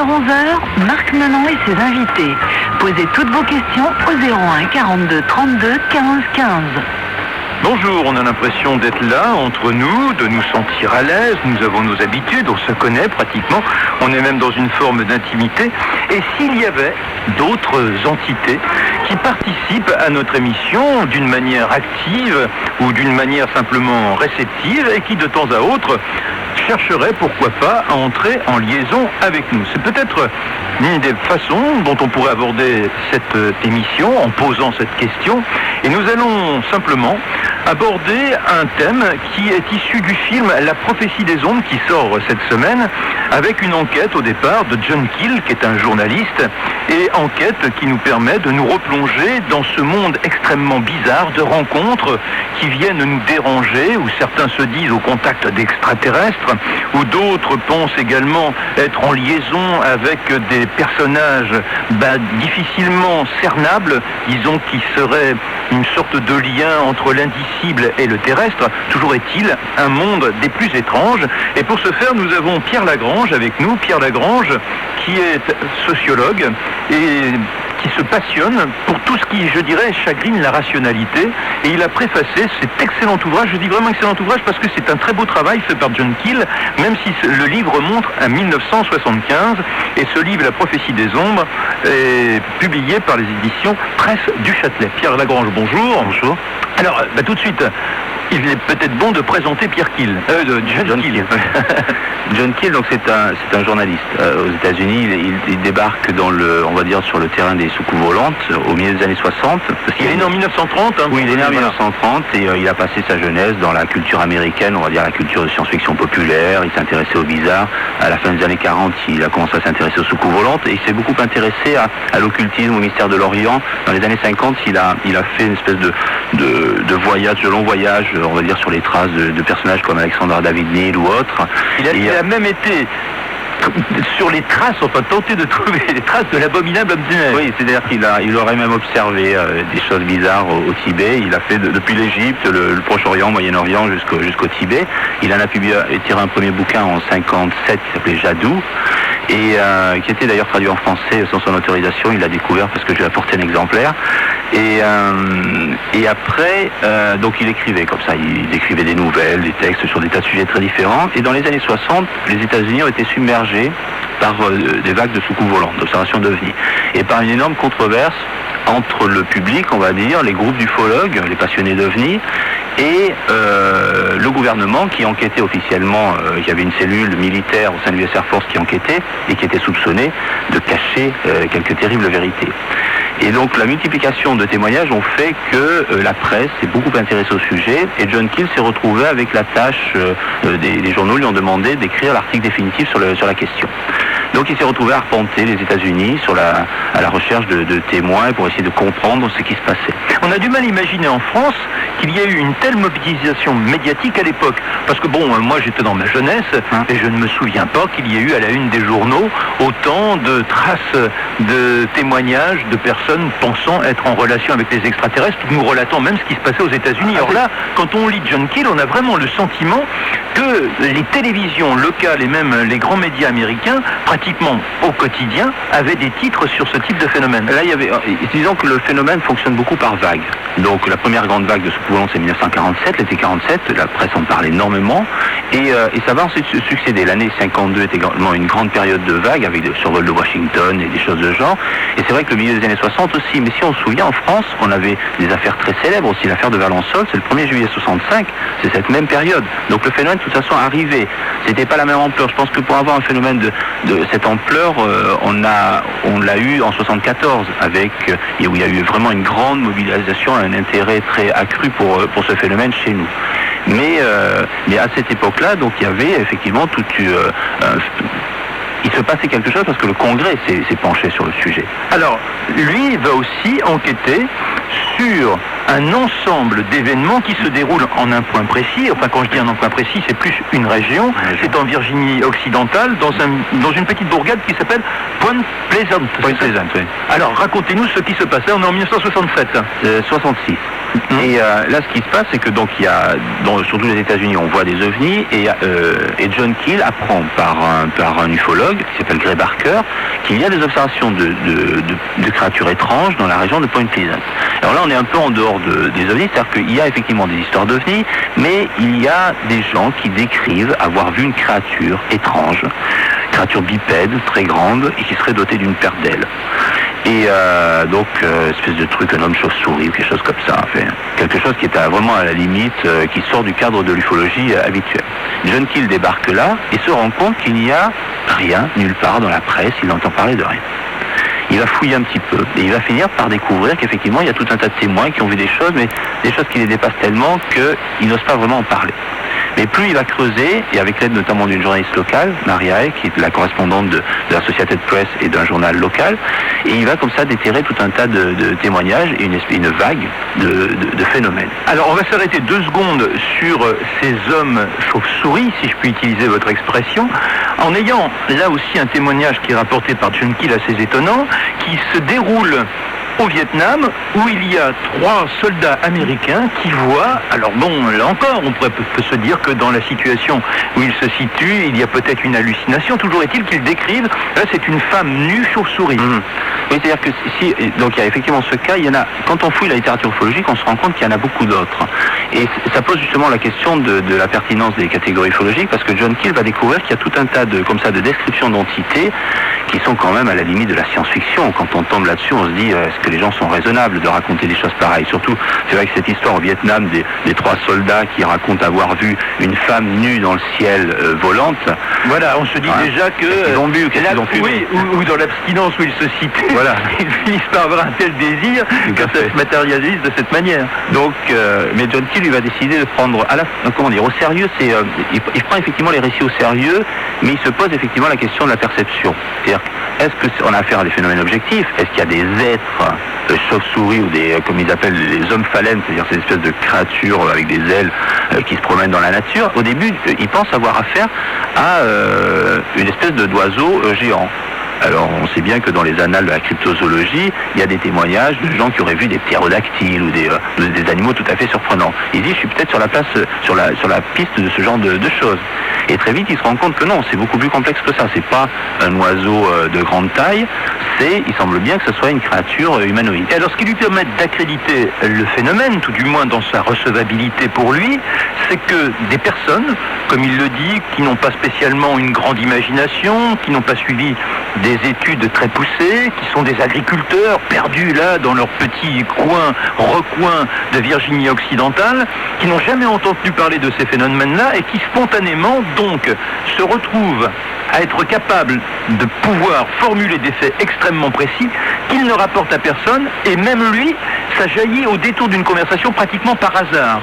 11h, Marc Menon et ses invités. Posez toutes vos questions au 01 42 32 15 15. Bonjour, on a l'impression d'être là, entre nous, de nous sentir à l'aise, nous avons nos habitudes, on se connaît pratiquement, on est même dans une forme d'intimité. Et s'il y avait d'autres entités qui participent à notre émission d'une manière active ou d'une manière simplement réceptive et qui de temps à autre chercheraient, pourquoi pas, à entrer en liaison avec nous. C'est peut-être l'une des façons dont on pourrait aborder cette émission en posant cette question. Et nous allons simplement aborder un thème qui est issu du film La prophétie des ombres qui sort cette semaine avec une enquête au départ de John Keel qui est un journaliste et enquête qui nous permet de nous replonger dans ce monde extrêmement bizarre de rencontres qui viennent nous déranger où certains se disent au contact d'extraterrestres où d'autres pensent également être en liaison avec des personnages difficilement cernables, disons qui seraient une sorte de lien entre l'indicible et le terrestre. Toujours est-il un monde des plus étranges. Et pour ce faire, nous avons Pierre Lagrange avec nous. Pierre Lagrange, qui est sociologue et qui se passionne pour tout ce qui, je dirais, chagrine la rationalité. Et il a préfacé cet excellent ouvrage, je dis vraiment excellent ouvrage parce que c'est un très beau travail fait par John Keel, même si le livre remonte à 1975. Et ce livre, La prophétie des ombres, est publié par les éditions Presse du Châtelet. Pierre Lagrange, bonjour. Bonjour. Alors, tout de suite, il est peut-être bon de présenter Pierre Keel. John Keel. John Keel, donc c'est un journaliste aux États-Unis. Il débarque on va dire sur le terrain des soucoupes volantes au milieu des années 60. Il est né en 1930. Hein, oui, il est né en 1930 et il a passé sa jeunesse dans la culture américaine, on va dire la culture de science-fiction populaire. Il s'intéressait au bizarre. À la fin des années 40, il a commencé à s'intéresser aux soucoupes volantes et il s'est beaucoup intéressé à l'occultisme, au mystère de l'Orient. Dans les années 50, il a fait une espèce de voyage, de long voyage, on va dire sur les traces de personnages comme Alexander David Neal ou autres. Il a même été sur les traces, enfin tenté de trouver les traces de l'abominable homme du Nègre. Oui, c'est-à-dire qu'il aurait même observé des choses bizarres au Tibet. Il a fait depuis l'Égypte, le Proche-Orient, Moyen-Orient jusqu'au Tibet. Il en a tiré un premier bouquin en 57 qui s'appelait Jadou et qui était d'ailleurs traduit en français sans son autorisation. Il l'a découvert parce que je lui ai apporté un exemplaire. Et après, donc il écrivait comme ça. Il écrivait des nouvelles, des textes sur des tas de sujets très différents. Et dans les années 60, les États-Unis ont été submergés par des vagues de soucoupes volantes, d'observations d'OVNI, et par une énorme controverse entre le public, on va dire, les groupes d'ufologues, les passionnés d'OVNI, et le gouvernement qui enquêtait officiellement. Il y avait une cellule militaire au sein de l'US Air Force qui enquêtait et qui était soupçonnée de cacher quelques terribles vérités. Et donc la multiplication de témoignages ont fait que la presse s'est beaucoup intéressée au sujet et John Keel s'est retrouvé avec la tâche, des journaux lui ont demandé d'écrire l'article définitif sur la question. Donc il s'est retrouvé à arpenter les États-Unis à la recherche de témoins pour essayer de comprendre ce qui se passait. On a du mal à imaginer en France qu'il y ait eu une telle mobilisation médiatique à l'époque. Parce que moi j'étais dans ma jeunesse et je ne me souviens pas qu'il y ait eu à la une des journaux autant de traces de témoignages de personnes pensant être en relation avec les extraterrestres, nous relatant même ce qui se passait aux États-Unis. Alors là, quand on lit John Keel, on a vraiment le sentiment que les télévisions locales et même les grands médias américains, pratiquement au quotidien, avaient des titres sur ce type de phénomène. Là, disons que le phénomène fonctionne beaucoup par vagues. Donc la première grande vague de soucoupes volantes, c'est 1947, l'été 47, la presse en parle énormément, et ça va ensuite succéder. L'année 52 est également une grande période de vagues, avec des survols de Washington et des choses de genre, et c'est vrai que le milieu des années 60 aussi, mais si on se souvient, en France, on avait des affaires très célèbres aussi, l'affaire de Valençol, c'est le 1er juillet 65, c'est cette même période. Donc le phénomène, de toute façon, arrivait. C'était pas la même ampleur. Je pense que pour avoir un phénomène de cette ampleur, on l'a eu en 74, où il y a eu vraiment une grande mobilisation, un intérêt très accru pour ce phénomène chez nous. Mais à cette époque-là, donc il y avait effectivement il se passait quelque chose parce que le Congrès s'est penché sur le sujet. Alors, lui va aussi enquêter sur un ensemble d'événements qui se déroulent en un point précis. Enfin, quand je dis un point précis, c'est plus une région. C'est en Virginie occidentale, dans une petite bourgade qui s'appelle Point Pleasant. Point Pleasant, oui. Alors, racontez-nous ce qui se passait. On est en 1967. 66. Et là, ce qui se passe, c'est que donc il y a, surtout les États-Unis, on voit des ovnis, et John Keel apprend par un ufologue qui s'appelle Gray Barker qu'il y a des observations de créatures étranges dans la région de Point Pleasant. Alors là, on est un peu en dehors des ovnis, c'est-à-dire qu'il y a effectivement des histoires d'ovnis, mais il y a des gens qui décrivent avoir vu une créature étrange, créature bipède, très grande, et qui serait dotée d'une paire d'ailes. Et donc, espèce de truc, un homme chauve-souris ou quelque chose comme ça. Enfin, quelque chose qui est vraiment à la limite, qui sort du cadre de l'ufologie habituelle. John Keel débarque là et se rend compte qu'il n'y a rien, nulle part dans la presse, il entend parler de rien. Il va fouiller un petit peu et il va finir par découvrir qu'effectivement il y a tout un tas de témoins qui ont vu des choses, mais des choses qui les dépassent tellement qu'ils n'osent pas vraiment en parler. Mais plus il va creuser, et avec l'aide notamment d'une journaliste locale, Maria Hay, qui est la correspondante de l'Associated Press et d'un journal local, et il va comme ça déterrer tout un tas de témoignages et une vague de phénomènes. Alors on va s'arrêter 2 secondes sur ces hommes chauves-souris, si je puis utiliser votre expression, en ayant là aussi un témoignage qui est rapporté par John Keel assez étonnant, qui se déroule au Vietnam, où il y a 3 soldats américains qui voient, alors bon, là encore, on peut se dire que dans la situation où ils se situent, il y a peut-être une hallucination, toujours est-il qu'ils décrivent, là c'est une femme nue chauve-souris. Oui, c'est-à-dire que donc il y a effectivement ce cas, il y en a, quand on fouille la littérature ufologique, on se rend compte qu'il y en a beaucoup d'autres. Et ça pose justement la question de la pertinence des catégories ufologiques, parce que John Keel va découvrir qu'il y a tout un tas de descriptions d'entités qui sont quand même à la limite de la science-fiction. Quand on tombe là-dessus, on se dit, est-ce que les gens sont raisonnables de raconter des choses pareilles? Surtout, c'est vrai que cette histoire au Vietnam des 3 soldats qui racontent avoir vu une femme nue dans le ciel volante. Voilà, on se dit déjà que... Qu'est-ce qu'ils ont bu, qu'est-ce qu'ils ont fumé? Oui, ou dans l'abstinence où ils se situent, voilà. Ils finissent par avoir un tel désir que ça se matérialise de cette manière. Donc, mais John Keel, lui, va décider de prendre au sérieux, il prend effectivement les récits au sérieux, mais il se pose effectivement la question de la perception. C'est-à-dire, est-ce qu'on a affaire à des phénomènes objectifs? Est-ce qu'il y a des êtres chauves-souris ou comme ils appellent les hommes phalènes, c'est-à-dire ces espèces de créatures avec des ailes qui se promènent dans la nature? Au début, ils pensent avoir affaire à une espèce d'oiseau géant. Alors, on sait bien que dans les annales de la cryptozoologie, il y a des témoignages de gens qui auraient vu des ptérodactyles ou des animaux tout à fait surprenants. Il dit, je suis peut-être sur la piste de ce genre de choses. Et très vite, il se rend compte que non, c'est beaucoup plus complexe que ça. C'est pas un oiseau de grande taille, il semble bien que ce soit une créature humanoïde. Et alors, ce qui lui permet d'accréditer le phénomène, tout du moins dans sa recevabilité pour lui, c'est que des personnes, comme il le dit, qui n'ont pas spécialement une grande imagination, qui n'ont pas suivi des études très poussées, qui sont des agriculteurs perdus là dans leur petit recoin de Virginie occidentale, qui n'ont jamais entendu parler de ces phénomènes-là et qui spontanément donc se retrouvent à être capables de pouvoir formuler des faits extrêmement précis qu'ils ne rapportent à personne, et même lui, ça jaillit au détour d'une conversation pratiquement par hasard.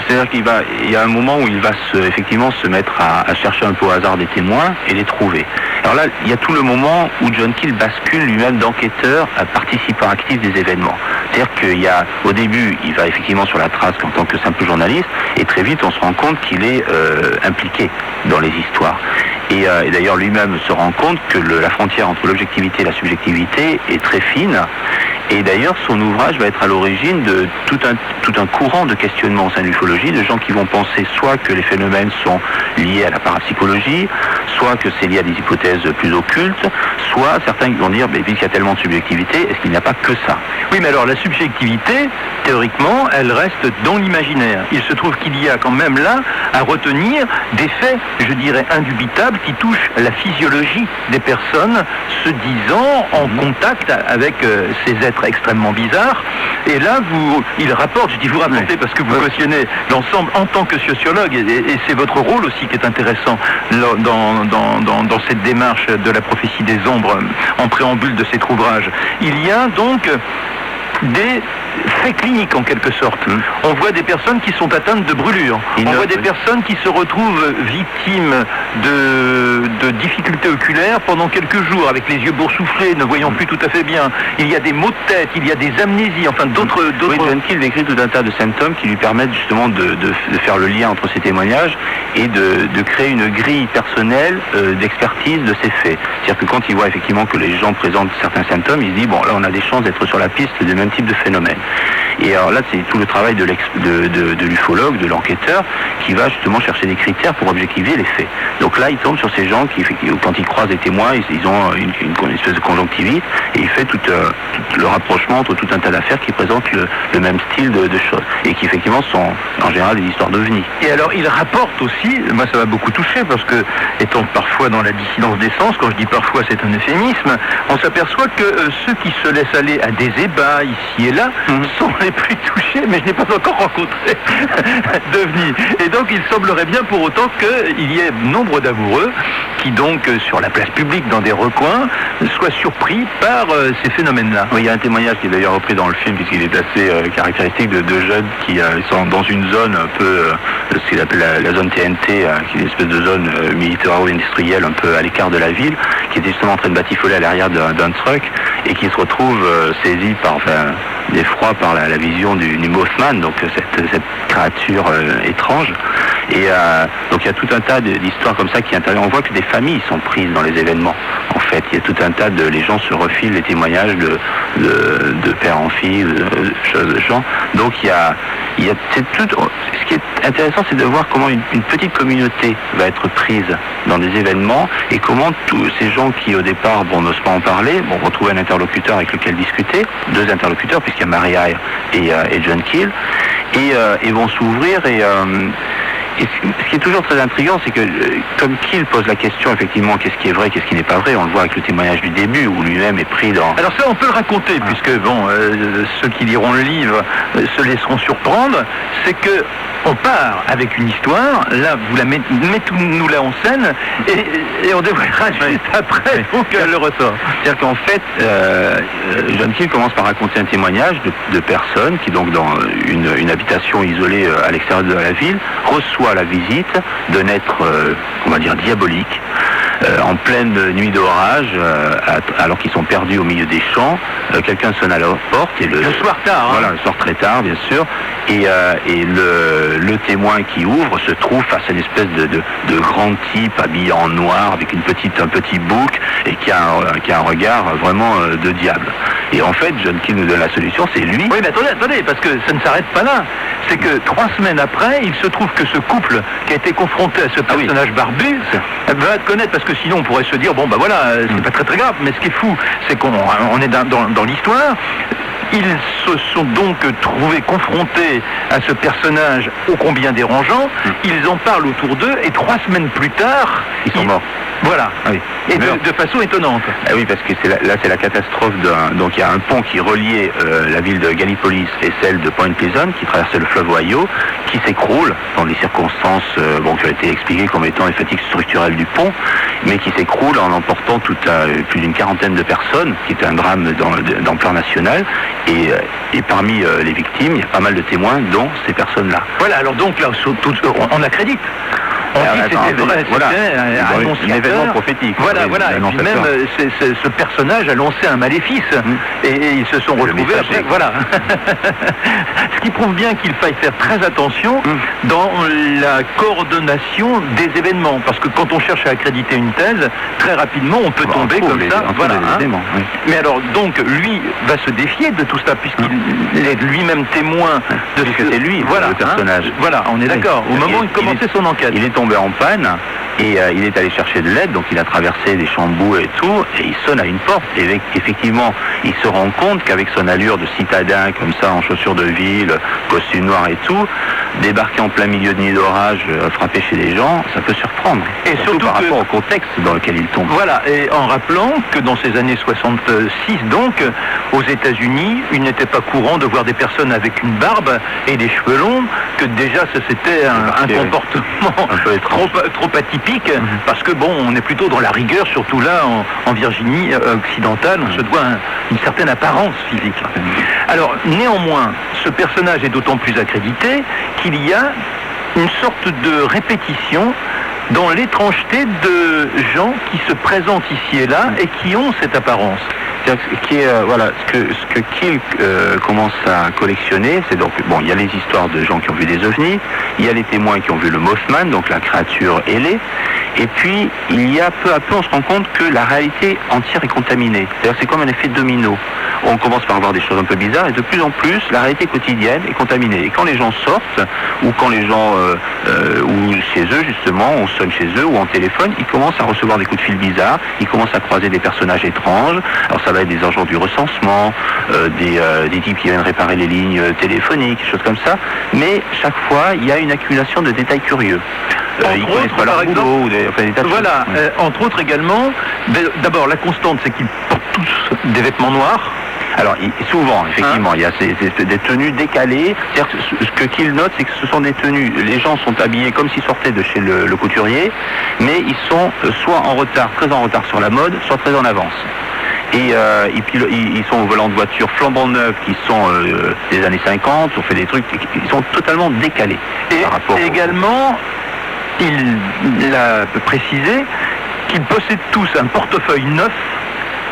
C'est-à-dire qu'il y a un moment où il va effectivement se mettre à chercher un peu au hasard des témoins et les trouver. Alors là, il y a tout le moment où John Keel bascule lui-même d'enquêteur à participant actif des événements. C'est-à-dire qu'au début, il va effectivement sur la trace en tant que simple journaliste, et très vite, on se rend compte qu'il est impliqué dans les histoires. Et d'ailleurs, lui-même se rend compte que la frontière entre l'objectivité et la subjectivité est très fine. Et d'ailleurs, son ouvrage va être à l'origine de tout un courant de questionnement au sein de l'ufologie, de gens qui vont penser soit que les phénomènes sont liés à la parapsychologie, soit que c'est lié à des hypothèses plus occultes, soit certains qui vont dire, puisqu'il y a tellement de subjectivité, est-ce qu'il n'y a pas que ça? Oui, mais alors la subjectivité, théoriquement, elle reste dans l'imaginaire. Il se trouve qu'il y a quand même là à retenir des faits, je dirais, indubitables qui touchent la physiologie des personnes se disant en contact avec ces êtres extrêmement bizarres. Et là, il rapporte, je dis vous rapportez parce que vous cautionnez l'ensemble en tant que sociologue, et c'est votre rôle aussi qui est intéressant dans cette démarche de la prophétie des ombres en préambule de cet ouvrage. Il y a donc des faits cliniques en quelque sorte. On voit des personnes qui sont atteintes de brûlures. On voit des personnes qui se retrouvent victimes de difficultés oculaires pendant quelques jours, avec les yeux boursouflés, ne voyant plus tout à fait bien. Il y a des maux de tête, il y a des amnésies, enfin d'autres... Oui, John Keel décrit tout un tas de symptômes qui lui permettent justement de faire le lien entre ces témoignages et de créer une grille personnelle d'expertise de ces faits. C'est-à-dire que quand il voit effectivement que les gens présentent certains symptômes, il se dit, bon, là on a des chances d'être sur la piste de même type de phénomène. Et alors là, c'est tout le travail de l'ufologue, de l'enquêteur, qui va justement chercher des critères pour objectiver les faits. Donc là, il tombe sur ces gens qui, quand ils croisent des témoins, ils ont une espèce de conjonctivite, et il fait tout le rapprochement entre tout un tas d'affaires qui présentent le même style de choses, et qui effectivement sont en général des histoires d'ovnis. Et alors, il rapporte aussi, moi ça m'a beaucoup touché, parce que, étant parfois dans la dissidence des sens, quand je dis parfois c'est un euphémisme, on s'aperçoit que ceux qui se laissent aller à des ébats ici et là sont les plus touchés, mais je n'ai pas encore rencontré d'ovnis. Et donc il semblerait bien pour autant qu'il y ait nombre d'amoureux qui donc, sur la place publique, dans des recoins, soient surpris par ces phénomènes-là. Oui, il y a un témoignage qui est d'ailleurs repris dans le film, puisqu'il est assez caractéristique de jeunes qui sont dans une zone un peu, ce qu'il appelle la zone TNT, qui est une espèce de zone militaro-industrielle un peu à l'écart de la ville, qui était justement en train de batifoler à l'arrière d'un truck, et qui se retrouve saisi par d'effroi par la vision du Mothman, donc cette créature étrange. Et donc il y a tout un tas d'histoires comme ça qui interviennent. On voit que des familles sont prises dans les événements. En fait, il y a tout un tas les gens se refilent les témoignages de père en fille, de gens. Donc ce qui est intéressant, c'est de voir comment une petite communauté va être prise dans des événements, et comment tous ces gens qui au départ n'osent pas en parler, retrouver un interlocuteur avec lequel discuter, deux interlocuteurs puisqu'il y a Mary Hyre et John Keel, et vont s'ouvrir. Et ce qui est toujours très intriguant, c'est que comme Keel pose la question, effectivement, qu'est-ce qui est vrai, qu'est-ce qui n'est pas vrai, on le voit avec le témoignage du début, où lui-même est pris dans... Alors ça, on peut le raconter, puisque ceux qui liront le livre se laisseront surprendre, c'est que on part avec une histoire, là, vous la mettez-nous là en scène, et on dévoilera juste après donc, le ressort. C'est-à-dire qu'en fait, John Keel commence par raconter un témoignage de personnes qui, donc, dans une habitation isolée à l'extérieur de la ville, reçoit la visite d'un être, on va dire, diabolique, en pleine nuit d'orage, alors qu'ils sont perdus au milieu des champs. Quelqu'un sonne à leur porte. Et le soir tard. Voilà, le soir très tard, bien sûr. Et le témoin qui ouvre se trouve face à une espèce de grand type habillé en noir, avec un petit bouc, et qui a un regard vraiment de diable. Et en fait, John Keel nous donne la solution, c'est lui. Oui, mais attendez, parce que ça ne s'arrête pas là. C'est que 3 semaines après, il se trouve que ce couple qui a été confronté à ce personnage barbu va te connaître, parce que sinon on pourrait se dire, c'est pas très très grave, mais ce qui est fou, c'est qu'on est dans l'histoire. Ils se sont donc trouvés confrontés à ce personnage ô combien dérangeant, ils en parlent autour d'eux, et 3 semaines plus tard... Ils sont morts. Voilà. Ah oui. Et de façon étonnante. Ah oui, parce que c'est la catastrophe donc il y a un pont qui reliait la ville de Gallipolis et celle de Point Pleasant, qui traversait le fleuve Ohio, qui s'écroule dans des circonstances qui ont été expliquées comme étant les fatigues structurelles du pont, mais qui s'écroule en emportant plus d'une 40aine de personnes, qui est un drame d'ampleur nationale. Et parmi les victimes, il y a pas mal de témoins, dont ces personnes-là. Voilà, alors donc là, on accrédite. On dit que c'était vrai, c'était un événement prophétique. Voilà, et puis même ce personnage a lancé un maléfice, et ils se sont retrouvés après. Voilà. Ce qui prouve bien qu'il faille faire très attention dans la coordination des événements, parce que quand on cherche à accréditer une thèse, très rapidement on peut tomber comme ça. Voilà. Mais alors donc lui va se défier de tout ça, puisqu'il est lui-même témoin de ce que c'est lui, le personnage. Voilà, on est d'accord. Au moment où il commençait son enquête. Il est tombé en panne, et il est allé chercher de l'aide, donc il a traversé des champs de boue et tout, et il sonne à une porte, et effectivement, il se rend compte qu'avec son allure de citadin, comme ça, en chaussures de ville, costume noir et tout, débarquer en plein milieu de nuit d'orage, frapper chez les gens, ça peut surprendre. Et surtout par rapport au contexte dans lequel il tombe. Voilà, et en rappelant que dans ces années 66, donc, aux États-Unis, il n'était pas courant de voir des personnes avec une barbe et des cheveux longs, que déjà c'était un comportement un peu trop atypique, parce que on est plutôt dans la rigueur, surtout là en Virginie occidentale, on se doit une certaine apparence physique. Alors néanmoins, ce personnage est d'autant plus accrédité qu'il y a une sorte de répétition dans l'étrangeté de gens qui se présentent ici et là et qui ont cette apparence. Ce que Keel commence à collectionner, c'est donc, il y a les histoires de gens qui ont vu des ovnis, il y a les témoins qui ont vu le Mothman, donc la créature ailée, Et puis, il y a peu à peu, on se rend compte que la réalité entière est contaminée. C'est-à-dire, c'est comme un effet domino. On commence par voir des choses un peu bizarres et de plus en plus, la réalité quotidienne est contaminée. Et quand les gens sortent, ou quand les gens, ou chez eux justement, on sonne chez eux ou en téléphone, ils commencent à recevoir des coups de fil bizarres, ils commencent à croiser des personnages étranges. Alors ça va être des agents du recensement, des types qui viennent réparer les lignes téléphoniques, des choses comme ça. Mais chaque fois, il y a une accumulation de détails curieux. Ils connaissent pas leur boulot, ou des tas de voilà, choses. entre autres également, d'abord la constante, c'est qu'ils portent tous des vêtements noirs. Alors, souvent, effectivement, il y a des tenues décalées. C'est-à-dire que ce qu'ils notent, c'est que ce sont des tenues. Les gens sont habillés comme s'ils sortaient de chez le couturier, mais ils sont soit en retard, très en retard sur la mode, soit très en avance. Et ils sont au volant de voitures flambant neuves qui sont des années 50, on fait des trucs qui sont totalement décalés. Par rapport également, il a précisé qu'ils possèdent tous un portefeuille neuf.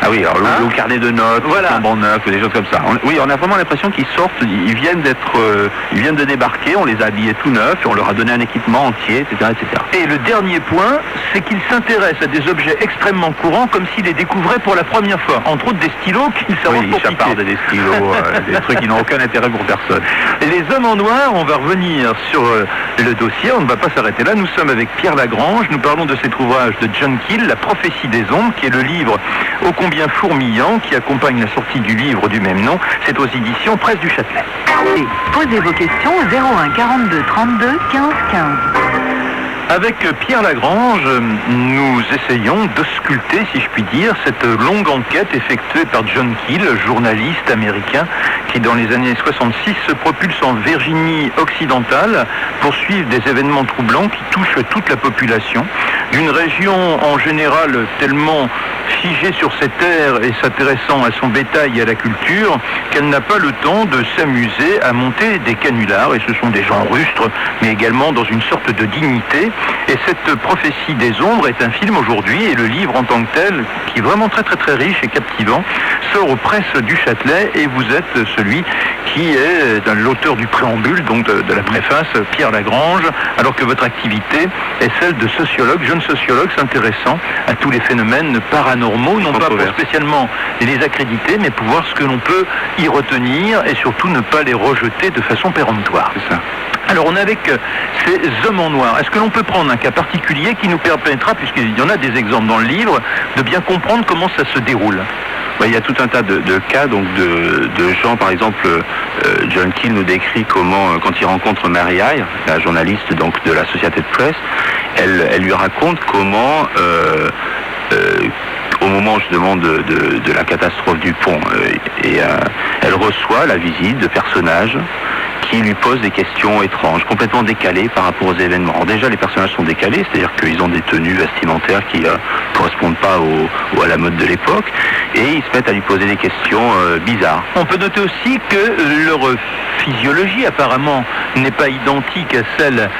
Ah oui, alors le carnet de notes, voilà. Flambant neuf, des choses comme ça. On a vraiment l'impression qu'ils sortent, ils viennent de débarquer, on les a habillés tout neufs, et on leur a donné un équipement entier, etc., etc. Et le dernier point, c'est qu'ils s'intéressent à des objets extrêmement courants, comme s'ils les découvraient pour la première fois. Entre autres des stylos qu'ils savent pour piquer. Des stylos, des trucs qui n'ont aucun intérêt pour personne. Et les hommes en noir, on va revenir sur le dossier, on ne va pas s'arrêter là. Nous sommes avec Pierre Lagrange, nous parlons de cet ouvrage de John Keel, La prophétie des ombres, qui est le livre ô combien fourmillant qui accompagne la sortie du livre du même nom. C'est aux éditions Presse du Châtelet. Et posez vos questions au 01 42 32 15 15. Avec Pierre Lagrange, nous essayons d'ausculter, si je puis dire, cette longue enquête effectuée par John Keel, journaliste américain, qui dans les années 66 se propulse en Virginie occidentale pour suivre des événements troublants qui touchent toute la population, d'une région en général tellement figée sur ses terres et s'intéressant à son bétail et à la culture, qu'elle n'a pas le temps de s'amuser à monter des canulars, et ce sont des gens rustres, mais également dans une sorte de dignité. Et cette prophétie des ombres est un film aujourd'hui, et le livre en tant que tel, qui est vraiment très très très riche et captivant, sort aux Presses du Châtelet, et vous êtes celui qui est l'auteur du préambule, donc de la préface, Pierre Lagrange, alors que votre activité est celle de sociologue, jeune sociologue s'intéressant à tous les phénomènes paranormaux, non pas pour spécialement les accréditer, mais pour voir ce que l'on peut y retenir, et surtout ne pas les rejeter de façon péremptoire. C'est ça. Alors on est avec ces hommes en noir. Est-ce que l'on peut prendre un cas particulier qui nous permettra, puisqu'il y en a des exemples dans le livre, de bien comprendre comment ça se déroule? Il y a tout un tas de cas donc de gens, par exemple, John Keel nous décrit comment, quand il rencontre Mary High, la journaliste donc de la Associated Press, elle lui raconte comment, au moment justement de la catastrophe du pont, elle reçoit la visite de personnages qui lui posent des questions étranges, complètement décalées par rapport aux événements. Alors déjà, les personnages sont décalés, c'est-à-dire qu'ils ont des tenues vestimentaires qui correspondent pas à la mode de l'époque, et ils se mettent à lui poser des questions bizarres. On peut noter aussi que leur physiologie, apparemment, n'est pas identique à celle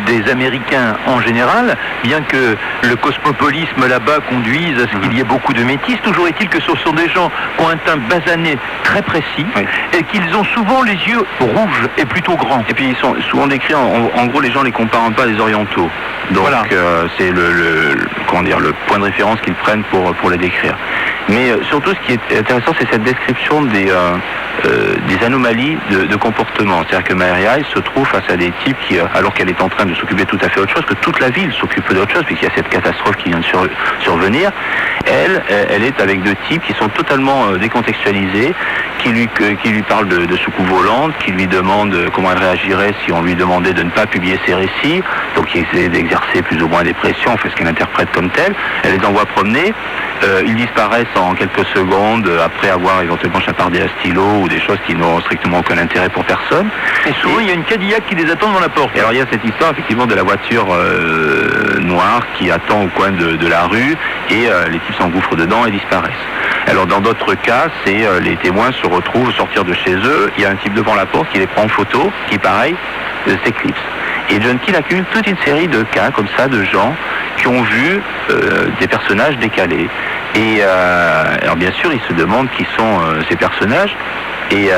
des Américains en général, bien que le cosmopolisme là-bas conduise à ce qu'il y ait beaucoup de métis. Toujours est-il que ce sont des gens qui ont un teint basané très précis, et qu'ils ont souvent les yeux rouges et plutôt grands. Et puis ils sont souvent décrits, en gros les gens les comparent pas à des orientaux. Donc voilà. C'est le point de référence qu'ils prennent pour les décrire. Mais surtout ce qui est intéressant, c'est cette description des anomalies de comportement. C'est-à-dire que Mary High se trouve face à des types qui, alors qu'elle est en train de s'occuper tout à fait autre chose, que toute la ville s'occupe d'autre chose, puisqu'il y a cette catastrophe qui vient de survenir, elle est avec deux types qui sont totalement décontextualisés, qui lui parlent de soucoupe volante, qui lui demandent comment elle réagirait si on lui demandait de ne pas publier ses récits, donc qui essaie d'exercer plus ou moins des pressions, on fait ce qu'elle interprète comme tel. Elle les envoie promener, ils disparaissent en quelques secondes après avoir éventuellement chapardé un stylo ou des choses qui n'ont strictement aucun intérêt pour personne. Et souvent il y a une Cadillac qui les attend dans la porte. Et alors il y a cette histoire effectivement de la voiture noire qui attend au coin de la rue, et les types s'engouffrent dedans et disparaissent. Alors dans d'autres cas, c'est les témoins se retrouvent sortir de chez eux, il y a un type devant la porte qui les prend en photo, qui pareil s'éclipse. Et John Keel accumule toute une série de cas comme ça de gens qui ont vu des personnages décalés. Et alors bien sûr, ils se demandent qui sont ces personnages. Et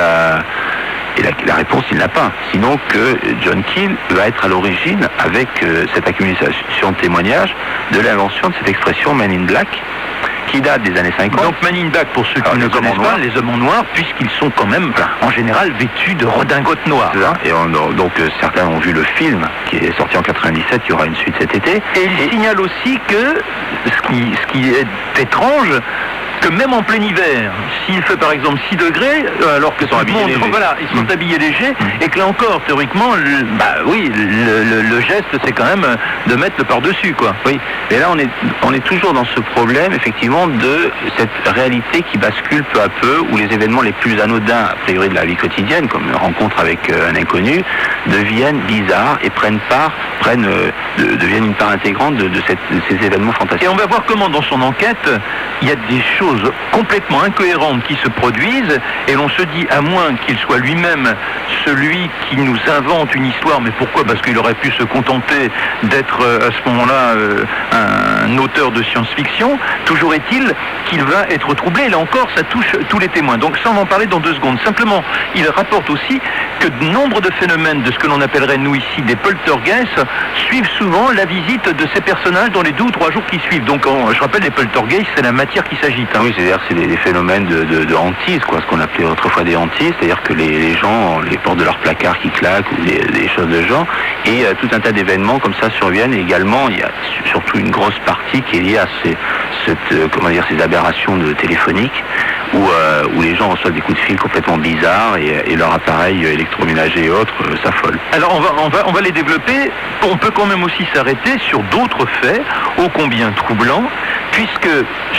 Et la réponse, il n'a pas. Sinon que John Keel va être à l'origine, avec cette accumulation de témoignages, de l'invention de cette expression Man in Black, qui date des années 50. Donc Man in Black, pour ceux qui ne connaissent pas, les hommes en noir, puisqu'ils sont quand même, en général, vêtus de redingotes noires. Hein. Et donc certains ont vu le film, qui est sorti en 97, il y aura une suite cet été. Et il signale aussi que, ce qui est étrange, que même en plein hiver, s'il fait par exemple 6 degrés, alors que ils sont habillés légers. Voilà, ils sont habillés légers, et que là encore, théoriquement, le geste, c'est quand même de mettre le par-dessus, quoi. Oui, et là on est toujours dans ce problème, effectivement, de cette réalité qui bascule peu à peu, où les événements les plus anodins, a priori de la vie quotidienne, comme une rencontre avec un inconnu, deviennent bizarres et deviennent une part intégrante de ces événements fantastiques. Et on va voir comment, dans son enquête, il y a des choses complètement incohérentes qui se produisent, et l'on se dit, à moins qu'il soit lui-même celui qui nous invente une histoire, mais pourquoi? Parce qu'il aurait pu se contenter d'être à ce moment-là un auteur de science-fiction. Toujours est-il qu'il va être troublé. Là encore, ça touche tous les témoins. Donc ça, on va en parler dans 2 secondes. Simplement, il rapporte aussi que de nombre de phénomènes de ce que l'on appellerait, nous ici, des poltergeists, suivent souvent la visite de ces personnages dans les 2 ou 3 jours qui suivent. Donc, je rappelle, les poltergeists, c'est la matière qui s'agite. Oui, c'est-à-dire c'est des phénomènes de hantise, quoi, ce qu'on appelait autrefois des hantises, c'est-à-dire que les gens, les portes de leur placard qui claquent, ou des choses de genre, et tout un tas d'événements comme ça surviennent. Et également, il y a surtout une grosse partie qui est liée à ces aberrations téléphoniques, où les gens reçoivent des coups de fil complètement bizarres, et leur appareil électroménager et autres s'affolent. Alors on va les développer. On peut quand même aussi s'arrêter sur d'autres faits ô combien troublants, puisque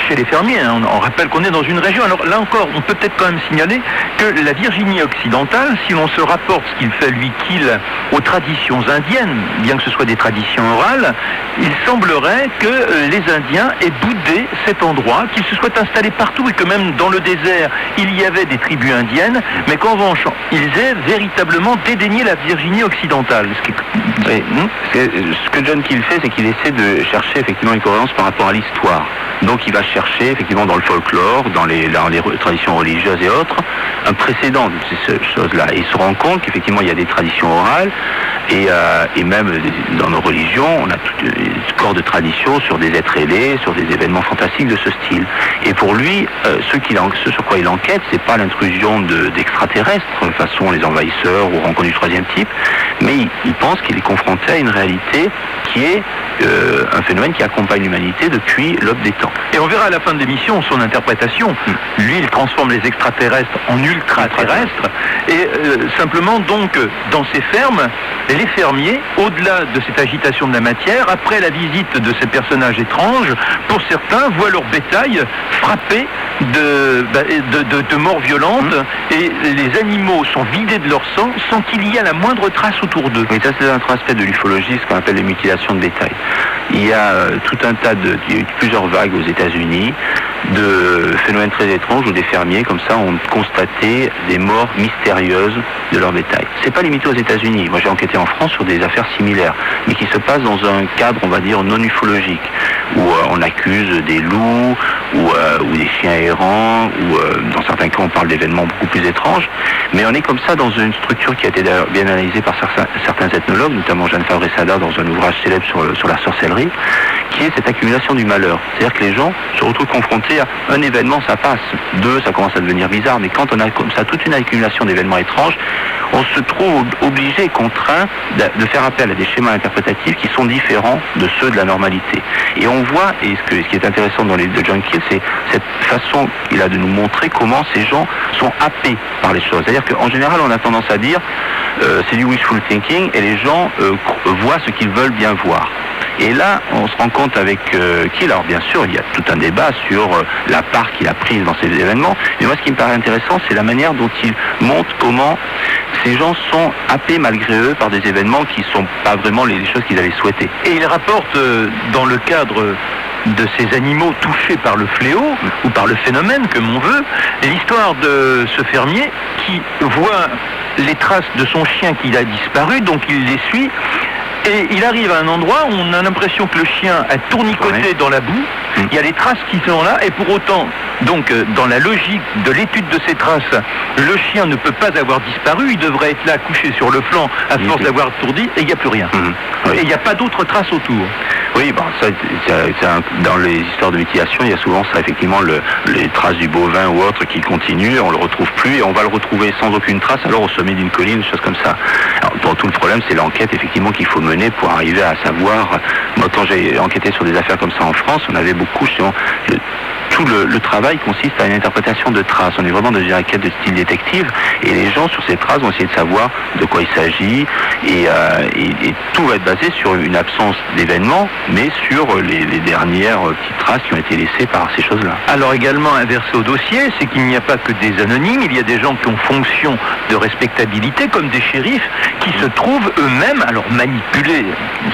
chez les fermiers, on rappelle qu'on est dans une région. Alors là encore, on peut peut-être quand même signaler que la Virginie occidentale, si l'on se rapporte ce qu'il fait lui Keel aux traditions indiennes, bien que ce soit des traditions orales, il semblerait que les Indiens aient boudé cet endroit, qu'ils se soient installés partout, et que même dans le désert, il y avait des tribus indiennes, mais qu'en revanche, ils aient véritablement dédaigné la Virginie occidentale. Ce que John Keel fait, c'est qu'il essaie de chercher effectivement une cohérence par rapport à l'histoire. Donc il va chercher effectivement dans le folklore, dans les traditions religieuses et autres, un précédent de ces choses-là. Et il se rend compte qu'effectivement il y a des traditions orales, et même dans nos religions, on a tout un corps de traditions sur des êtres ailés, sur des événements fantastiques de ce style. Et pour lui, ce sur quoi il enquête, c'est pas l'intrusion d'extraterrestres, façon les envahisseurs ou rencontres du 3e type, mais il pense qu'il est confronté à une réalité qui est un phénomène qui accompagne l'humanité depuis l'aube des temps. Et on verra à la fin de l'émission son interprétation. Lui, il transforme les extraterrestres en ultra-terrestres. Et simplement, donc, dans ces fermes, les fermiers, au-delà de cette agitation de la matière, après la visite de ces personnages étranges, pour certains, voient leur bétail frappé de morts violentes, et les animaux sont vidés de leur sang sans qu'il y ait la moindre trace autour d'eux. Oui, ça c'est un autre aspect de l'ufologie, ce qu'on appelle les mutilations de bétail. Il y a il y a eu plusieurs vagues aux États-Unis de phénomènes très étranges où des fermiers comme ça ont constaté des morts mystérieuses de leur bétail. C'est pas limité aux États-Unis. Moi j'ai enquêté en France sur des affaires similaires, mais qui se passent dans un cadre, on va dire, non ufologique, où on accuse des loups ou des chiens errants, ou dans certains cas on parle d'événements beaucoup plus étranges, mais on est comme ça dans une structure qui a été d'ailleurs bien analysée par certains ethnologues, notamment Jeanne Favre-Sada dans un ouvrage célèbre sur la sorcellerie, qui est cette accumulation du malheur. C'est-à-dire que les gens se retrouvent confrontés à un événement, ça passe, 2, ça commence à devenir bizarre, mais quand on a comme ça toute une accumulation d'événements étranges, on se trouve obligé, contraint de faire appel à des schémas interprétatifs qui sont différents de ceux de la normalité. Et on voit, et ce qui est intéressant dans les de John Keel, c'est cette façon qu'il a de nous montrer comment ces gens sont happés par les choses. C'est-à-dire qu'en général, on a tendance à dire c'est du wishful thinking, et les gens voient ce qu'ils veulent bien voir. Et là, on se rend compte avec Keel, alors bien sûr, il y a tout un débat sur la part qu'il a prise dans ces événements, mais moi ce qui me paraît intéressant, c'est la manière dont il montre comment ces gens sont happés malgré eux par des événements qui ne sont pas vraiment les choses qu'ils avaient souhaitées. Et il rapporte dans le cadre de ces animaux touchés par le fléau, ou par le phénomène, comme on veut, l'histoire de ce fermier qui voit les traces de son chien qui a disparu, donc il les suit, Et il arrive à un endroit où on a l'impression que le chien a tournicoté dans la boue. Il y a les traces qui sont là, et pour autant, donc dans la logique de l'étude de ces traces, le chien ne peut pas avoir disparu, il devrait être là couché sur le flanc à force d'avoir tourdi, et il n'y a plus rien. Et il n'y a pas d'autres traces autour. Oui, bon, ça, dans les histoires de mutilation, il y a souvent ça, effectivement, les traces du bovin ou autre qui continuent, on le retrouve plus, et on va le retrouver sans aucune trace, alors au sommet d'une colline, des choses comme ça. Alors, bon, tout le problème, c'est l'enquête, effectivement, qu'il faut mener pour arriver à savoir. Moi, quand j'ai enquêté sur des affaires comme ça en France, on avait beaucoup sur tout le travail consiste à une interprétation de traces. On est vraiment dans une enquête de style détective, et les gens sur ces traces vont essayer de savoir de quoi il s'agit, et tout va être basé sur une absence d'événements, mais sur les dernières petites traces qui ont été laissées par ces choses-là. Alors également inversé au dossier, c'est qu'il n'y a pas que des anonymes, il y a des gens qui ont fonction de respectabilité, comme des shérifs, qui se trouvent eux-mêmes, alors manipulés,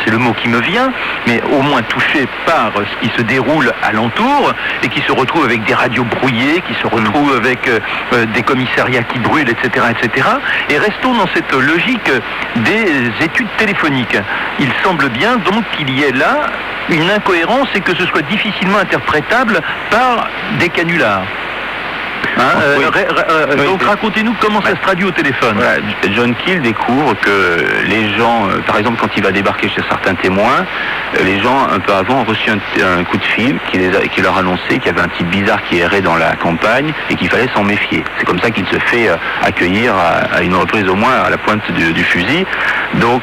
c'est le mot qui me vient, mais au moins touchés par ce qui se déroule alentour, et qui se retrouvent avec des radios brouillées, qui se retrouvent avec des commissariats qui brûlent, etc., etc. Et restons dans cette logique des études téléphoniques. Il semble bien donc qu'il y ait là une incohérence et que ce soit difficilement interprétable par des canulars. Donc racontez-nous comment ça se traduit au téléphone. Voilà, John Keel découvre que les gens, par exemple quand il va débarquer chez certains témoins, les gens un peu avant ont reçu un coup de fil qui leur annonçait qu'il y avait un type bizarre qui errait dans la campagne et qu'il fallait s'en méfier. C'est comme ça qu'il se fait accueillir à une reprise au moins à la pointe du fusil. Donc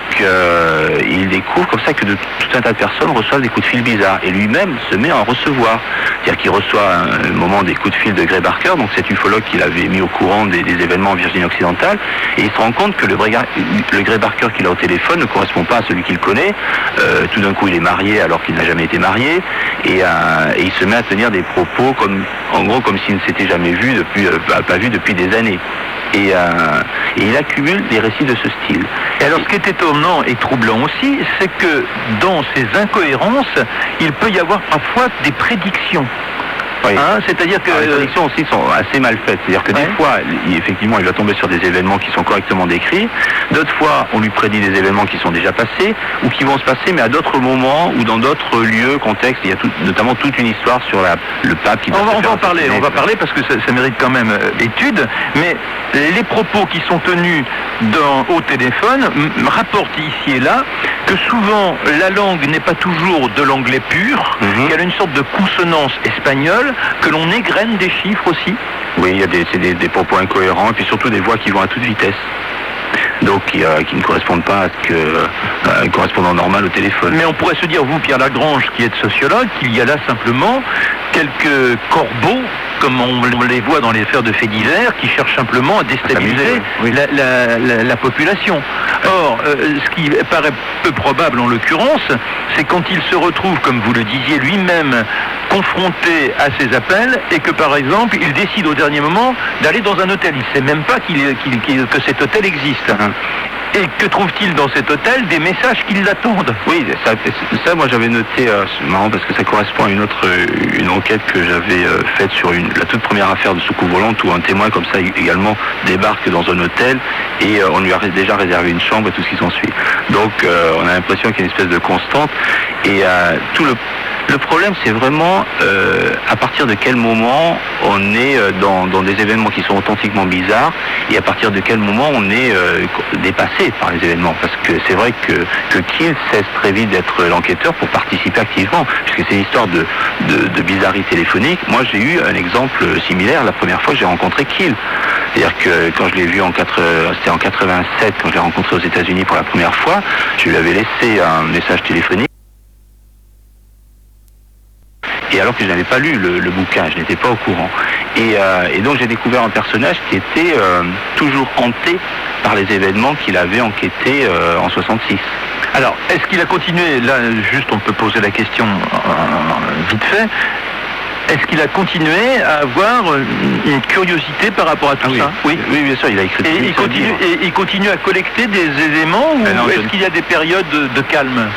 il découvre comme ça que tout un tas de personnes reçoivent des coups de fil bizarres, et lui-même se met à en recevoir. C'est-à-dire qu'il reçoit à un moment des coups de fil de Gray Barker, donc cet ufologue qu'il avait mis au courant des événements en Virginie occidentale, et il se rend compte que le Gray Barker qu'il a au téléphone ne correspond pas à celui qu'il connaît. Tout d'un coup il est marié alors qu'il n'a jamais été marié, et il se met à tenir des propos en gros comme s'il ne s'était jamais vu pas vu depuis des années. Et il accumule des récits de ce style. Et alors ce qui est étonnant et troublant aussi, c'est que dans ces incohérences, il peut y avoir parfois des prédictions. Oui. C'est-à-dire que les prédictions aussi sont assez mal faites. C'est-à-dire que des fois, effectivement, il va tomber sur des événements qui sont correctement décrits. D'autres fois, on lui prédit des événements qui sont déjà passés ou qui vont se passer, mais à d'autres moments ou dans d'autres lieux, contextes. Il y a notamment toute une histoire sur le pape qui. On va en parler parce que ça mérite quand même étude. Mais les propos qui sont tenus au téléphone rapportent ici et là que souvent la langue n'est pas toujours de l'anglais pur, qu'il y a une sorte de consonance espagnole, que l'on égrène des chiffres aussi. Oui, il y a des propos incohérents, et puis surtout des voix qui vont à toute vitesse. Donc qui ne correspondent pas à un correspondant normal au téléphone. Mais on pourrait se dire, vous Pierre Lagrange, qui êtes sociologue, qu'il y a là simplement quelques corbeaux, comme on les voit dans les affaires de faits divers, qui cherchent simplement à déstabiliser la population. Or, ce qui paraît peu probable en l'occurrence, c'est quand il se retrouve, comme vous le disiez lui-même, confronté à ces appels, et que par exemple, il décide au dernier moment d'aller dans un hôtel. Il ne sait même pas que cet hôtel existe. Et que trouve-t-il dans cet hôtel? Des messages qui l'attendent. Oui, ça moi j'avais noté, c'est marrant parce que ça correspond à une enquête que j'avais faite sur la toute première affaire de soucoupe volante, où un témoin comme ça également débarque dans un hôtel et on lui a déjà réservé une chambre et tout ce qui s'ensuit. Donc on a l'impression qu'il y a une espèce de constante, et tout le problème, c'est vraiment à partir de quel moment on est dans des événements qui sont authentiquement bizarres, et à partir de quel moment on est dépassé par les événements. Parce que c'est vrai que Keel cesse très vite d'être l'enquêteur pour participer activement, puisque c'est une histoire de bizarrerie téléphonique. Moi, j'ai eu un exemple similaire la première fois que j'ai rencontré Keel. C'est-à-dire que quand je l'ai vu c'était en 87, quand je l'ai rencontré aux États-Unis pour la première fois, je lui avais laissé un message téléphonique. Et alors que je n'avais pas lu le bouquin, je n'étais pas au courant. Et donc j'ai découvert un personnage qui était toujours hanté par les événements qu'il avait enquêtés en 66. Alors, est-ce qu'il a continué, là juste on peut poser la question vite fait, est-ce qu'il a continué à avoir une curiosité par rapport à tout ça? Oui, bien sûr, il a écrit. Et il continue à collecter des éléments, ou est-ce qu'il y a des périodes de calme?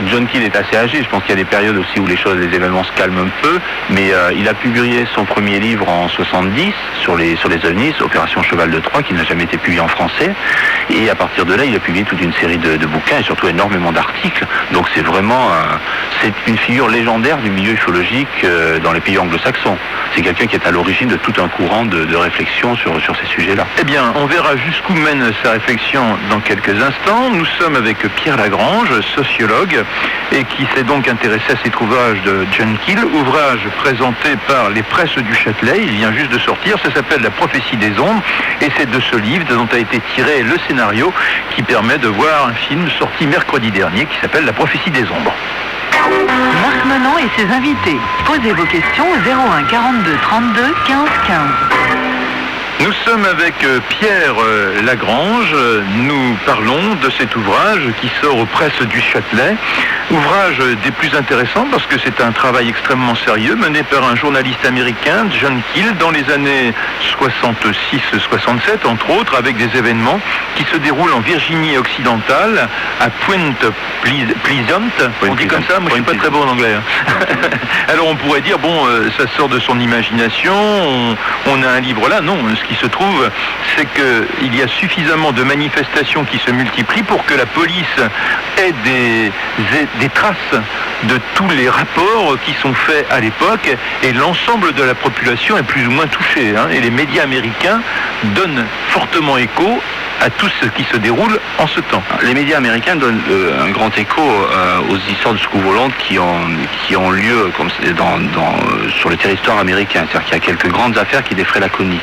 John Keel est assez âgé, je pense qu'il y a des périodes aussi où les événements se calment un peu, mais il a publié son premier livre en 70 sur les ovnis, Opération Cheval de Troie, qui n'a jamais été publié en français, et à partir de là, il a publié toute une série de bouquins et surtout énormément d'articles, donc c'est vraiment c'est une figure légendaire du milieu ufologique dans les pays anglo-saxons. C'est quelqu'un qui est à l'origine de tout un courant de réflexion sur ces sujets-là. Eh bien, on verra jusqu'où mène sa réflexion dans quelques instants. Nous sommes avec Pierre Lagrange, sociologue, et qui s'est donc intéressé à cet ouvrage de John Keel, ouvrage présenté par les Presses du Châtelet. Il vient juste de sortir, ça s'appelle La prophétie des ombres, et c'est de ce livre dont a été tiré le scénario qui permet de voir un film sorti mercredi dernier qui s'appelle La prophétie des ombres. Marc Menon et ses invités. Posez vos questions au 01 42 32 15 15. Nous sommes avec Pierre Lagrange. Nous parlons de cet ouvrage qui sort aux Presses du Châtelet. Ouvrage des plus intéressants parce que c'est un travail extrêmement sérieux mené par un journaliste américain, John Keel, dans les années 66-67, entre autres, avec des événements qui se déroulent en Virginie occidentale, à Point Pleasant. On dit comme ça, moi je suis pas très bon en anglais. Alors on pourrait dire, bon, ça sort de son imagination, on a un livre là. Non, ce qui se trouve, c'est qu'il y a suffisamment de manifestations qui se multiplient pour que la police ait des traces de tous les rapports qui sont faits à l'époque, et l'ensemble de la population est plus ou moins touchée. Et les médias américains donnent fortement écho à tout ce qui se déroule en ce temps. Les médias américains donnent un grand écho aux histoires de secours volantes qui ont lieu comme sur le territoire américain. C'est-à-dire qu'il y a quelques grandes affaires qui défraient la chronique.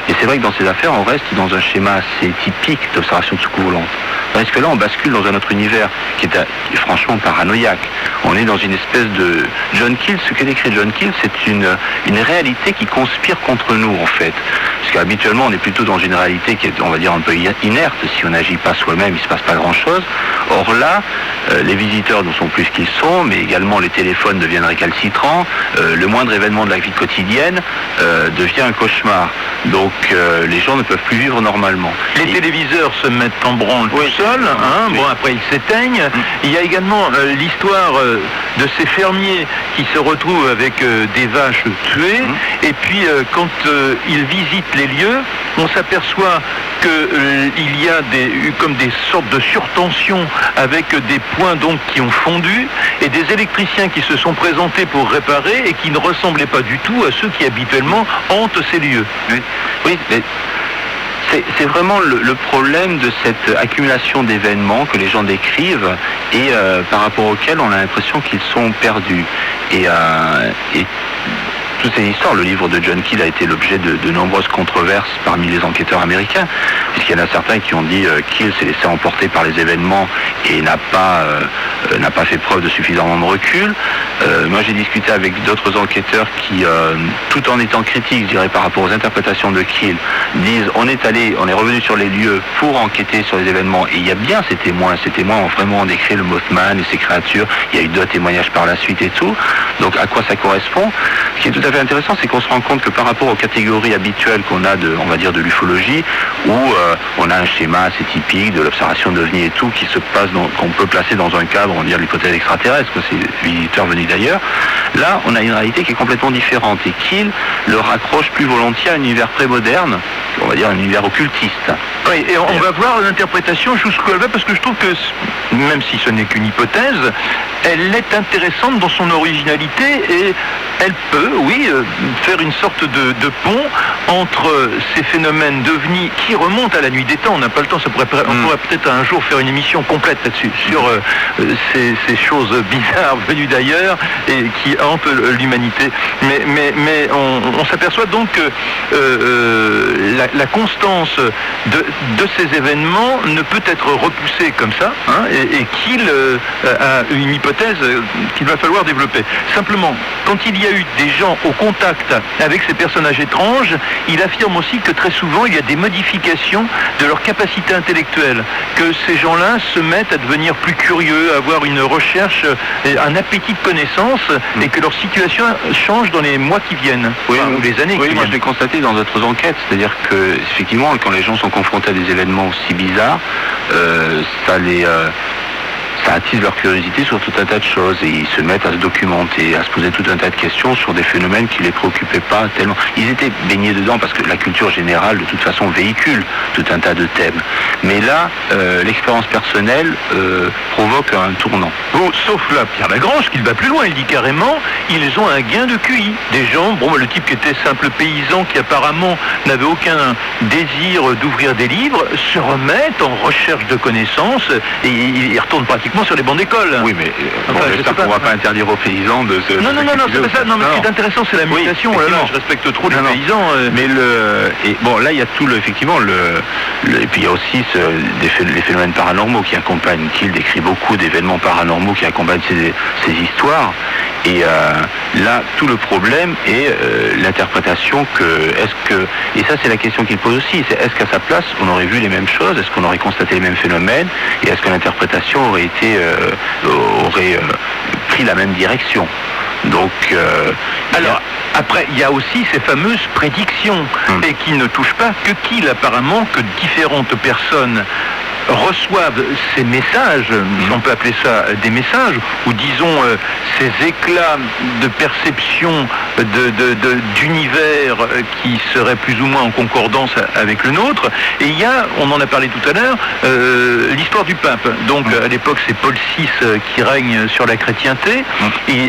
Et c'est vrai que dans ces affaires, on reste dans un schéma assez typique d'observation de secours volantes. Parce que là, on bascule dans un autre univers qui est franchement paranoïaque. On est dans une espèce de... John Keel, ce que décrit John Keel, c'est une réalité qui conspire contre nous, en fait. Parce qu'habituellement, on est plutôt dans une réalité qui est, on va dire, un peu inerte. Si on n'agit pas soi-même, il ne se passe pas grand-chose. Or là, les visiteurs ne sont plus ce qu'ils sont, mais également les téléphones deviennent récalcitrants. Le moindre événement de la vie quotidienne devient un cauchemar. Donc les gens ne peuvent plus vivre normalement. Les téléviseurs se mettent en branle tout seuls, bon après ils s'éteignent. Il y a également l'histoire de ces fermiers qui se retrouvent avec des vaches tuées, et puis quand ils visitent les lieux, on s'aperçoit qu'il y a comme des sortes de surtensions avec des points donc qui ont fondu, et des électriciens qui se sont présentés pour réparer et qui ne ressemblaient pas du tout à ceux qui habituellement hantent ces lieux. Oui, mais c'est vraiment le problème de cette accumulation d'événements que les gens décrivent et par rapport auxquels on a l'impression qu'ils sont perdus. Et toutes ces histoires, le livre de John Keel a été l'objet de nombreuses controverses parmi les enquêteurs américains, puisqu'il y en a certains qui ont dit Keel s'est laissé emporter par les événements et n'a pas fait preuve de suffisamment de recul. Moi j'ai discuté avec d'autres enquêteurs qui, tout en étant critiques, je dirais, par rapport aux interprétations de Keel, disent on est revenu sur les lieux pour enquêter sur les événements, et il y a bien ces témoins ont vraiment décrit le Mothman et ses créatures, il y a eu d'autres témoignages par la suite et tout, donc à quoi ça correspond? Ce qui est tout à fait intéressant, c'est qu'on se rend compte que par rapport aux catégories habituelles qu'on a on va dire de l'ufologie, où on a un schéma assez typique de l'observation d'ovnis et tout, qui se passe qu'on peut placer dans un cadre, on va dire l'hypothèse extraterrestre, que c'est des visiteurs venus d'ailleurs. Là, on a une réalité qui est complètement différente, et Keel le raccroche plus volontiers à un univers prémoderne, on va dire un univers occultiste. Oui, et on va voir l'interprétation jusqu'où elle va, parce que je trouve que, même si ce n'est qu'une hypothèse, elle est intéressante dans son originalité, et elle peut, oui, faire une sorte de pont entre ces phénomènes d'ovnis qui remontent à la nuit des temps. On n'a pas le temps, on pourrait peut-être un jour faire une émission complète là-dessus, sur ces choses bizarres venues d'ailleurs et qui hantent l'humanité. Mais on s'aperçoit donc que la constance de ces événements ne peut être repoussée comme ça, et qu'il a une hypothèse qu'il va falloir développer. Simplement, quand il y a eu des gens au contact avec ces personnages étranges, il affirme aussi que très souvent il y a des modifications de leur capacité intellectuelle, que ces gens-là se mettent à devenir plus curieux, à avoir une recherche, un appétit de connaissance, et que leur situation change dans les mois qui viennent, ou les années qui viennent. Moi je l'ai constaté dans d'autres enquêtes, c'est-à-dire que effectivement quand les gens sont confrontés à des événements aussi bizarres, ça attise leur curiosité sur tout un tas de choses et ils se mettent à se documenter, à se poser tout un tas de questions sur des phénomènes qui les préoccupaient pas tellement. Ils étaient baignés dedans parce que la culture générale de toute façon véhicule tout un tas de thèmes. Mais là, l'expérience personnelle provoque un tournant. Bon, sauf là, Pierre Lagrange, qu'il va plus loin, il dit carrément, ils ont un gain de QI. Des gens, bon, le type qui était simple paysan, qui apparemment n'avait aucun désir d'ouvrir des livres, se remettent en recherche de connaissances et ils retournent pratiquement sur les bancs d'école. Oui, mais j'espère qu'on ne va pas interdire aux paysans de se... Non, c'est pas ça. Non, mais ce qui est intéressent, c'est la mutation. Oui, je respecte trop les paysans. Mais et bon, là, il y a tout effectivement, et puis il y a aussi les phénomènes paranormaux qui accompagnent. Kiel décrit beaucoup d'événements paranormaux qui accompagnent ces histoires. Et là, tout le problème est l'interprétation et ça c'est la question qu'il pose aussi, c'est est-ce qu'à sa place on aurait vu les mêmes choses, est-ce qu'on aurait constaté les mêmes phénomènes, et est-ce que l'interprétation aurait pris la même direction. Donc, alors, après, il y a aussi ces fameuses prédictions, et qui ne touchent pas que Kiel, apparemment, que différentes personnes reçoivent ces messages, si on peut appeler ça des messages, ou disons ces éclats de perception d'univers qui seraient plus ou moins en concordance avec le nôtre. Et il y a, on en a parlé tout à l'heure, l'histoire du pape. Donc à l'époque c'est Paul VI qui règne sur la chrétienté. Et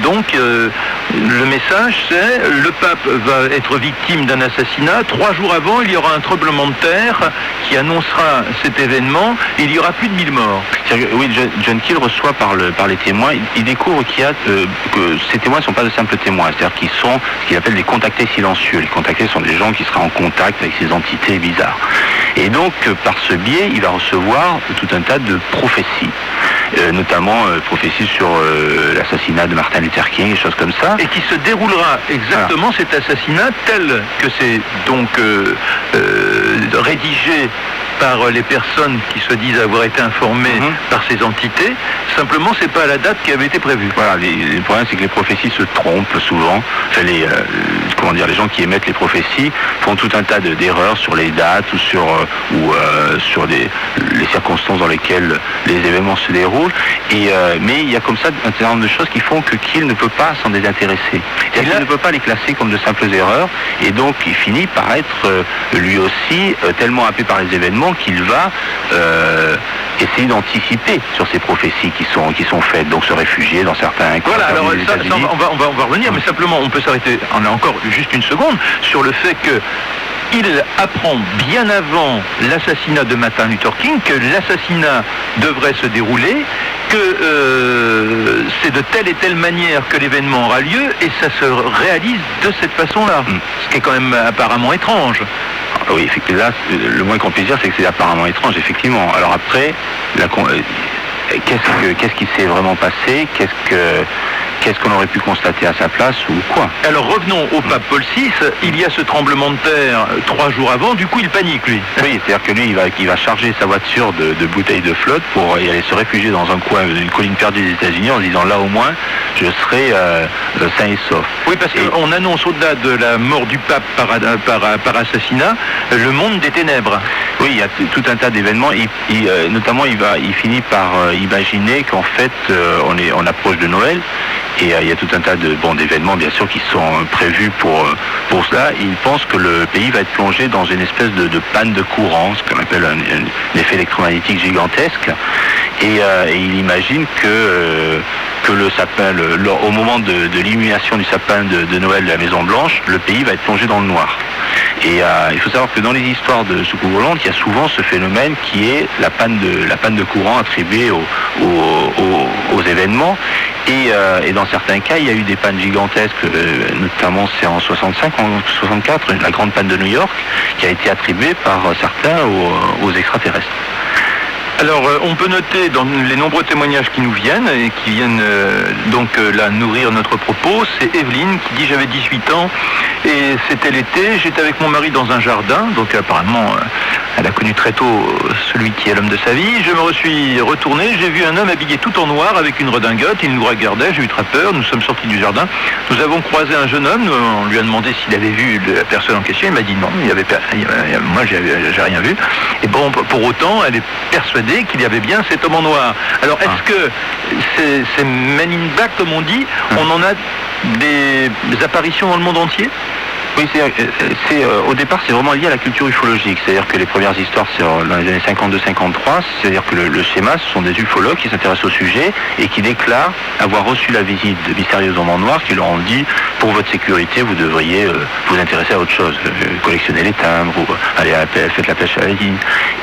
donc le message c'est le pape va être victime d'un assassinat. 3 jours avant il y aura un tremblement de terre qui annoncera cet événement, et il y aura plus de 1000 morts. Oui, John Keel reçoit par les témoins, il découvre qu'il y a que ces témoins ne sont pas de simples témoins, c'est-à-dire qu'ils sont ce qu'il appelle des contactés silencieux. Les contactés sont des gens qui seraient en contact avec ces entités bizarres. Et donc, par ce biais, il va recevoir tout un tas de prophéties, notamment prophéties sur l'assassinat de Martin Luther King, des choses comme ça. Et qui se déroulera exactement cet assassinat tel que c'est donc rédigé par les personnes qui se disent avoir été informées par ces entités. Simplement, c'est pas à la date qui avait été prévue. Voilà, le problème, c'est que les prophéties se trompent souvent. Enfin, les gens qui émettent les prophéties font tout un tas d'erreurs sur les dates ou sur les circonstances dans lesquelles les événements se déroulent. Mais il y a comme ça un certain nombre de choses qui font que Kiel ne peut pas s'en désintéresser. Il ne peut pas les classer comme de simples erreurs. Et donc, il finit par être lui aussi tellement happé par les événements qu'il va essayer d'anticiper sur ces prophéties qui sont faites, donc se réfugier dans certains cas. Voilà, alors ça, on va revenir, mais simplement on peut s'arrêter, on a encore juste une seconde, sur le fait que il apprend bien avant l'assassinat de Martin Luther King que l'assassinat devrait se dérouler, que c'est de telle et telle manière que l'événement aura lieu, et ça se réalise de cette façon-là, ce qui est quand même apparemment étrange. Oui, effectivement, là, le moins qu'on puisse dire, c'est que c'est apparemment étrange, effectivement. Alors après, qu'est-ce qui s'est vraiment passé? Qu'est-ce qu'on aurait pu constater à sa place ou quoi? Alors revenons au pape Paul VI, il y a ce tremblement de terre 3 jours avant, du coup il panique lui. Oui, c'est-à-dire que lui il va charger sa voiture de bouteilles de flotte pour y aller se réfugier dans un coin d'une colline perdue des États-Unis en se disant là au moins je serai sain et sauf. Oui, parce qu'on annonce au-delà de la mort du pape par assassinat, le monde des ténèbres. Oui, il y a tout un tas d'événements, notamment il finit par imaginer qu'en fait on approche de Noël. Et il y a tout un tas d'événements, bien sûr, qui sont prévus pour cela. Il pense que le pays va être plongé dans une espèce de panne de courant, ce qu'on appelle un effet électromagnétique gigantesque. Et il imagine que le sapin, au moment de l'illumination du sapin de Noël de la Maison Blanche, le pays va être plongé dans le noir. Et il faut savoir que dans les histoires de soucoupes volantes, il y a souvent ce phénomène qui est la panne de courant attribuée aux événements. Et dans certains cas, il y a eu des pannes gigantesques, notamment c'est en 65, en 64, la grande panne de New York, qui a été attribuée par certains aux extraterrestres. Alors, on peut noter dans les nombreux témoignages qui nous viennent et qui viennent là nourrir notre propos, c'est Evelyne qui dit « J'avais 18 ans et c'était l'été, j'étais avec mon mari dans un jardin, donc apparemment elle a connu très tôt celui qui est l'homme de sa vie. Je me suis retourné, j'ai vu un homme habillé tout en noir avec une redingote, il nous regardait, j'ai eu très peur, nous sommes sortis du jardin. Nous avons croisé un jeune homme, on lui a demandé s'il avait vu la personne en question, il m'a dit non, moi j'ai rien vu. Et bon, pour autant, elle est persuadée persuadé qu'il y avait bien cet homme en noir. Alors, est-ce que ces Men in Black, comme on dit, on en a des apparitions dans le monde entier? Oui, au départ, c'est vraiment lié à la culture ufologique. C'est-à-dire que les premières histoires, c'est dans les années 52-53. C'est-à-dire que le schéma, ce sont des ufologues qui s'intéressent au sujet et qui déclarent avoir reçu la visite de mystérieux hommes en noir qui leur ont dit, pour votre sécurité, vous devriez vous intéresser à autre chose. Collectionner les timbres, ou aller à la pêche, faites la pêche à la ligne.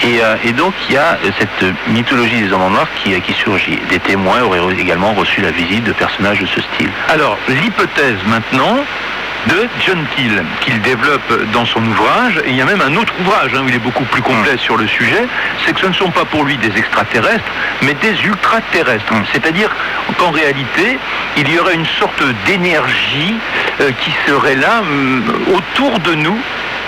Et donc, il y a cette mythologie des hommes en noir qui surgit. Des témoins auraient également reçu la visite de personnages de ce style. Alors, l'hypothèse maintenant de John Keel, qu'il développe dans son ouvrage, et il y a même un autre ouvrage où il est beaucoup plus complet sur le sujet, c'est que ce ne sont pas pour lui des extraterrestres, mais des ultraterrestres. C'est-à-dire qu'en réalité, il y aurait une sorte d'énergie qui serait là autour de nous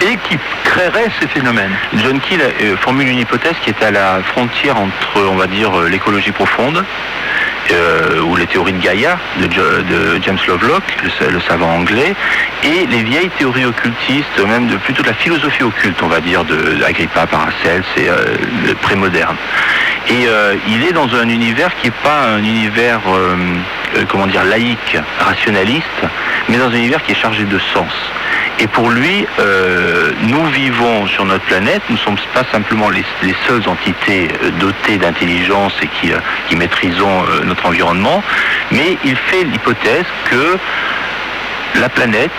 et qui créerait ces phénomènes. John Keel formule une hypothèse qui est à la frontière entre, on va dire, l'écologie profonde, ou les théories de Gaïa de James Lovelock, le savant anglais, et les vieilles théories occultistes, même de plutôt de la philosophie occulte, on va dire, d'Agrippa, Paracelse et prémoderne. Et il est dans un univers qui n'est pas un univers, laïque, rationaliste, mais dans un univers qui est chargé de sens. Et pour lui, nous vivons sur notre planète, nous ne sommes pas simplement les seules entités dotées d'intelligence et qui maîtrisons notre environnement, mais il fait l'hypothèse que la planète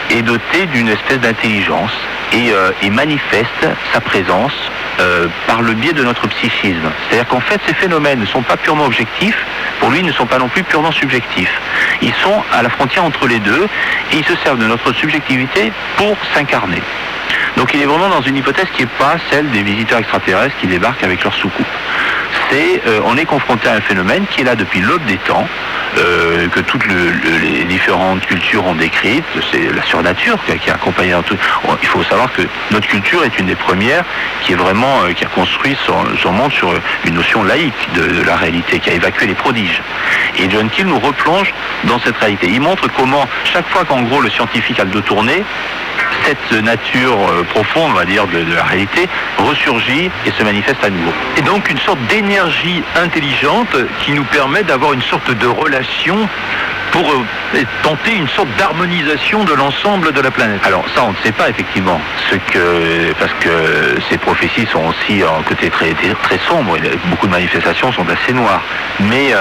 est dotée d'une espèce d'intelligence et manifeste sa présence par le biais de notre psychisme. C'est-à-dire qu'en fait, ces phénomènes ne sont pas purement objectifs, pour lui, ne sont pas non plus purement subjectifs. Ils sont à la frontière entre les deux et ils se servent de notre subjectivité pour s'incarner. Donc il est vraiment dans une hypothèse qui n'est pas celle des visiteurs extraterrestres qui débarquent avec leur soucoupe. On est confronté à un phénomène qui est là depuis l'aube des temps, que toutes les différentes cultures ont décrite. C'est la surnature qui a accompagné dans tout. Il faut savoir que notre culture est une des premières qui a construit son monde sur une notion laïque de la réalité, qui a évacué les prodiges. Et John Keel nous replonge dans cette réalité. Il montre comment, chaque fois qu'en gros le scientifique a le dos tourné, cette nature profonde, on va dire, de la réalité, ressurgit et se manifeste à nouveau. Et donc une sorte d'énergie intelligente qui nous permet d'avoir une sorte de relation pour tenter une sorte d'harmonisation de l'ensemble de la planète. Alors ça, on ne sait pas effectivement, parce que ces prophéties sont aussi en côté très, très sombre, beaucoup de manifestations sont assez noires. Mais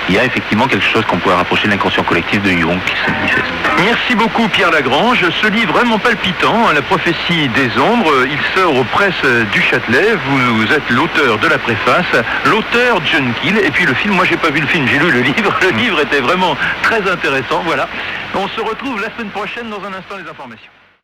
il y a effectivement quelque chose qu'on pourrait rapprocher de l'inconscient collectif de Jung qui se manifeste. Merci beaucoup Pierre Lagrange. Ce livre vraiment palpitant, La prophétie des ombres, il sort aux presses du Châtelet. Vous êtes l'auteur de la préface, l'auteur John Keel, et puis le film, moi j'ai pas vu le film, j'ai lu le livre. Le livre était vraiment très intéressant, voilà. On se retrouve la semaine prochaine, dans un instant les informations.